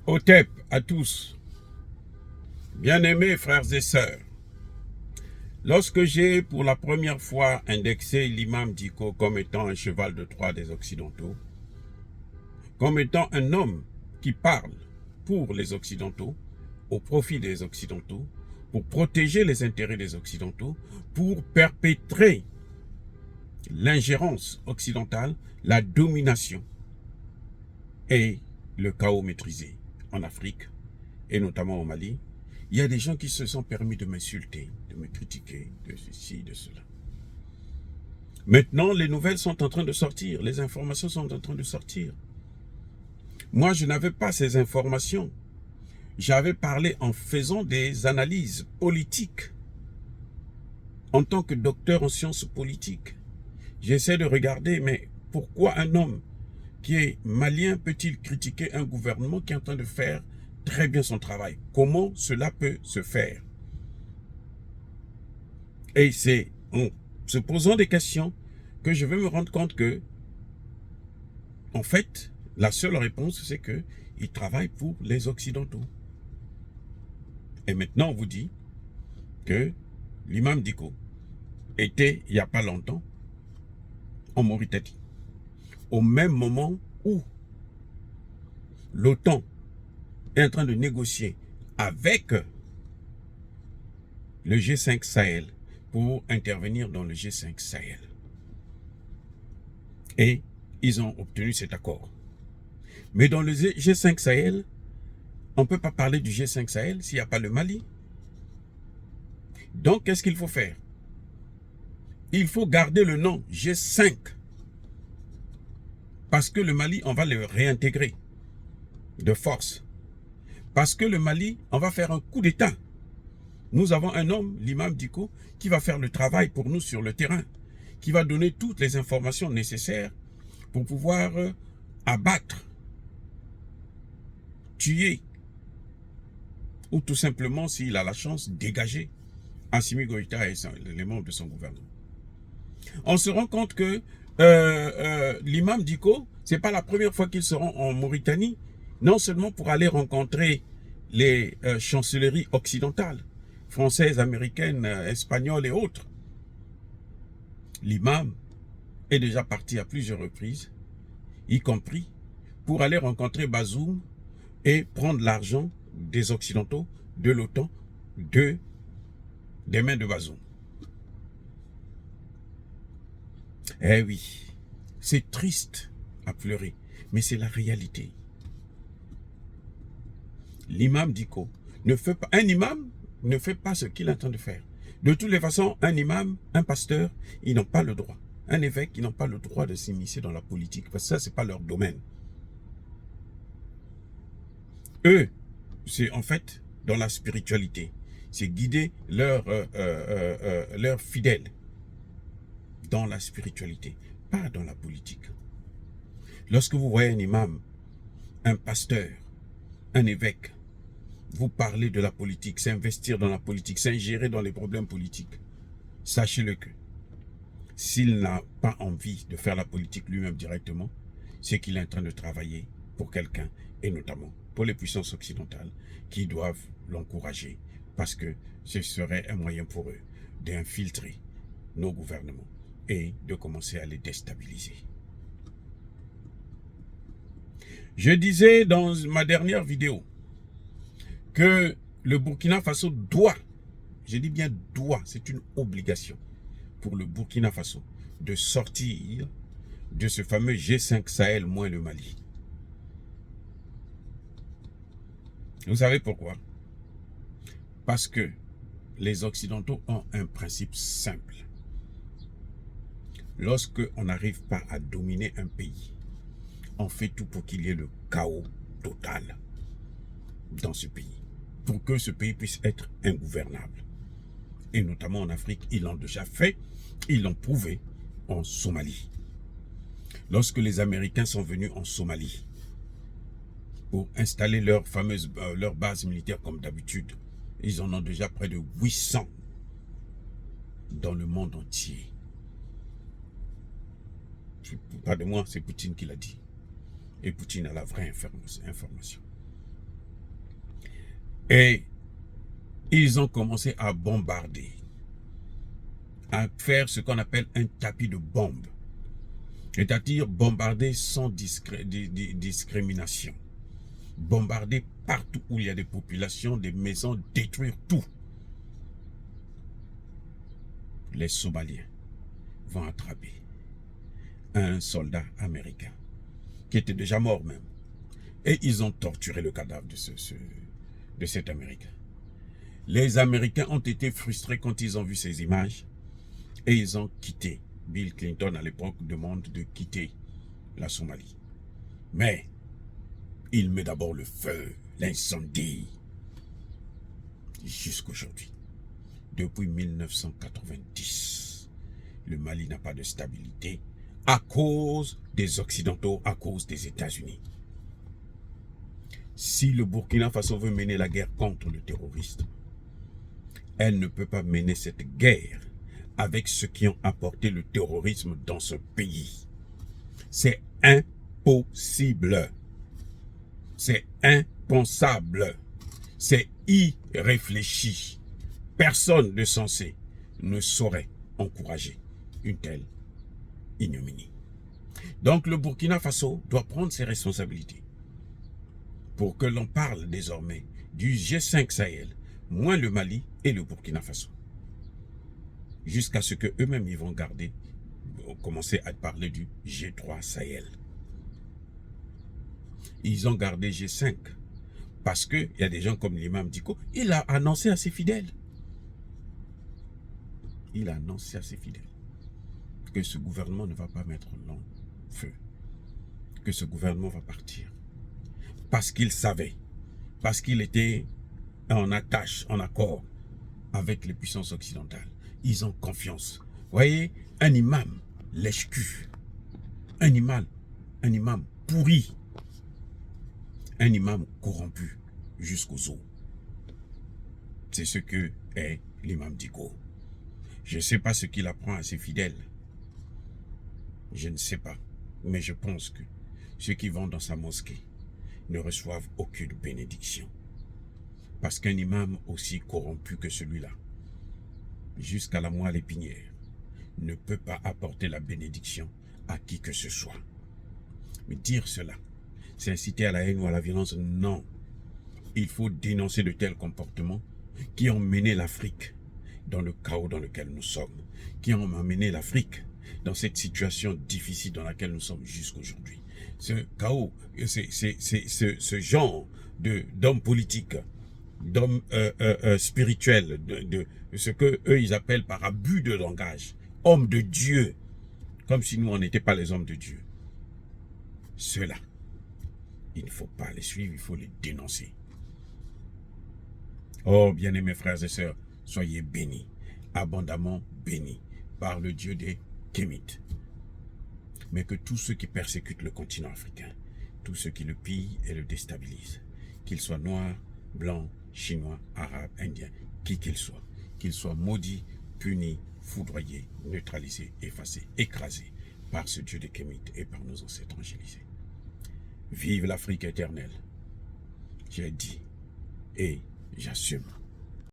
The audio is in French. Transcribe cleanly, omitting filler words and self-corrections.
Otep à tous, bien-aimés frères et sœurs, lorsque j'ai pour la première fois indexé l'imam Dicko comme étant un cheval de Troie des Occidentaux, comme étant un homme qui parle pour les Occidentaux, au profit des Occidentaux, pour protéger les intérêts des Occidentaux, pour perpétrer l'ingérence occidentale, la domination et le chaos maîtrisé en Afrique, et notamment au Mali, il y a des gens qui se sont permis de m'insulter, de me critiquer, de ceci, de cela. Maintenant, les nouvelles sont en train de sortir, les informations sont en train de sortir. Moi, je n'avais pas ces informations. J'avais parlé en faisant des analyses politiques. En tant que docteur en sciences politiques, j'essaie de regarder, mais pourquoi un homme qui est malien peut-il critiquer un gouvernement qui est en train de faire très bien son travail? Comment cela peut se faire? Et c'est en se posant des questions que je vais me rendre compte que, en fait, la seule réponse, c'est qu'il travaille pour les Occidentaux. Et maintenant, on vous dit que l'imam Dicko était, il n'y a pas longtemps, en Mauritanie. Au même moment où l'OTAN est en train de négocier avec le G5 Sahel pour intervenir dans le G5 Sahel. Et ils ont obtenu cet accord. Mais dans le G5 Sahel, on ne peut pas parler du G5 Sahel s'il n'y a pas le Mali. Donc, qu'est-ce qu'il faut faire? Il faut garder le nom G5. Parce que le Mali, on va le réintégrer de force. Parce que le Mali, on va faire un coup d'État. Nous avons un homme, l'imam Dicko, qui va faire le travail pour nous sur le terrain, qui va donner toutes les informations nécessaires pour pouvoir abattre, tuer, ou tout simplement, s'il a la chance, dégager Assimi Goïta et les membres de son gouvernement. On se rend compte que l'imam Dicko, ce n'est pas la première fois qu'ils seront en Mauritanie, non seulement pour aller rencontrer les chancelleries occidentales, françaises, américaines, espagnoles et autres. L'imam est déjà parti à plusieurs reprises, y compris pour aller rencontrer Bazoum et prendre l'argent des Occidentaux, de l'OTAN, des mains de Bazoum. Eh oui, c'est triste à pleurer, mais c'est la réalité. L'imam Dicko ne fait pas, un imam ne fait pas ce qu'il est en train de faire. De toutes les façons, un imam, un pasteur, ils n'ont pas le droit. Un évêque, ils n'ont pas le droit de s'immiscer dans la politique, parce que ça, c'est pas leur domaine. Eux, c'est en fait dans la spiritualité. C'est guider leurs fidèles dans la spiritualité, pas dans la politique. Lorsque vous voyez un imam, un pasteur, un évêque, vous parlez de la politique, s'investir dans la politique, s'ingérer dans les problèmes politiques, sachez-le que s'il n'a pas envie de faire la politique lui-même directement, c'est qu'il est en train de travailler pour quelqu'un, et notamment pour les puissances occidentales, qui doivent l'encourager, parce que ce serait un moyen pour eux d'infiltrer nos gouvernements et de commencer à les déstabiliser. Je disais dans ma dernière vidéo que le Burkina Faso doit, je dis bien doit, c'est une obligation pour le Burkina Faso de sortir de ce fameux G5 Sahel moins le Mali. Vous savez pourquoi? Parce que les Occidentaux ont un principe simple. Lorsque on n'arrive pas à dominer un pays, on fait tout pour qu'il y ait le chaos total dans ce pays, pour que ce pays puisse être ingouvernable. Et notamment en Afrique, ils l'ont déjà fait, ils l'ont prouvé en Somalie. Lorsque les Américains sont venus en Somalie pour installer leur base militaire comme d'habitude, ils en ont déjà près de 800 dans le monde entier. Pas de moi, c'est Poutine qui l'a dit. Et Poutine a la vraie information. Et ils ont commencé à bombarder, à faire ce qu'on appelle un tapis de bombes. C'est-à-dire bombarder sans discrimination. Bombarder partout où il y a des populations, des maisons, détruire tout. Les Somaliens vont attraper un soldat américain qui était déjà mort même. Et ils ont torturé le cadavre de cet Américain. Les Américains ont été frustrés quand ils ont vu ces images et ils ont quitté. Bill Clinton à l'époque demande de quitter la Somalie. Mais il met d'abord le feu, l'incendie, jusqu'aujourd'hui. Depuis 1990, le Mali n'a pas de stabilité à cause des Occidentaux, à cause des États-Unis. Si le Burkina Faso veut mener la guerre contre le terrorisme, elle ne peut pas mener cette guerre avec ceux qui ont apporté le terrorisme dans ce pays. C'est impossible. C'est impensable. C'est irréfléchi. Personne de sensé ne saurait encourager une telle ignominie. Donc le Burkina Faso doit prendre ses responsabilités pour que l'on parle désormais du G5 Sahel, moins le Mali et le Burkina Faso. Jusqu'à ce qu'eux-mêmes ils vont commencer à parler du G3 Sahel. Ils ont gardé G5 parce qu'il y a des gens comme l'imam Dicko, il a annoncé à ses fidèles. Il a annoncé à ses fidèles que ce gouvernement ne va pas mettre long feu, que ce gouvernement va partir. Parce qu'il savait, parce qu'il était en attache, en accord avec les puissances occidentales. Ils ont confiance. Vous voyez, un imam lèche-cul, un imam pourri, un imam corrompu jusqu'aux os. C'est ce que est l'imam Dicko. Je ne sais pas ce qu'il apprend à ses fidèles. Je ne sais pas. Mais je pense que ceux qui vont dans sa mosquée ne reçoivent aucune bénédiction. Parce qu'un imam aussi corrompu que celui-là, jusqu'à la moelle épinière, ne peut pas apporter la bénédiction à qui que ce soit. Mais dire cela, c'est inciter à la haine ou à la violence? Non. Il faut dénoncer de tels comportements qui ont mené l'Afrique dans le chaos dans lequel nous sommes, qui ont amené l'Afrique dans cette situation difficile dans laquelle nous sommes jusqu'aujourd'hui. Ce chaos, ce genre d'hommes politiques, d'hommes spirituels, de ce que eux ils appellent par abus de langage, hommes de Dieu, comme si nous on n'était pas les hommes de Dieu. Ceux-là, il ne faut pas les suivre, il faut les dénoncer. Oh, bien-aimés frères et sœurs, soyez bénis, abondamment bénis, par le Dieu des Kémites. Mais que tous ceux qui persécutent le continent africain, tous ceux qui le pillent et le déstabilisent, qu'ils soient noirs, blancs, chinois, arabes, indiens, qui qu'ils soient maudits, punis, foudroyés, neutralisés, effacés, écrasés par ce Dieu des Kémites et par nos ancêtres angélisés. Vive l'Afrique éternelle. J'ai dit et j'assume.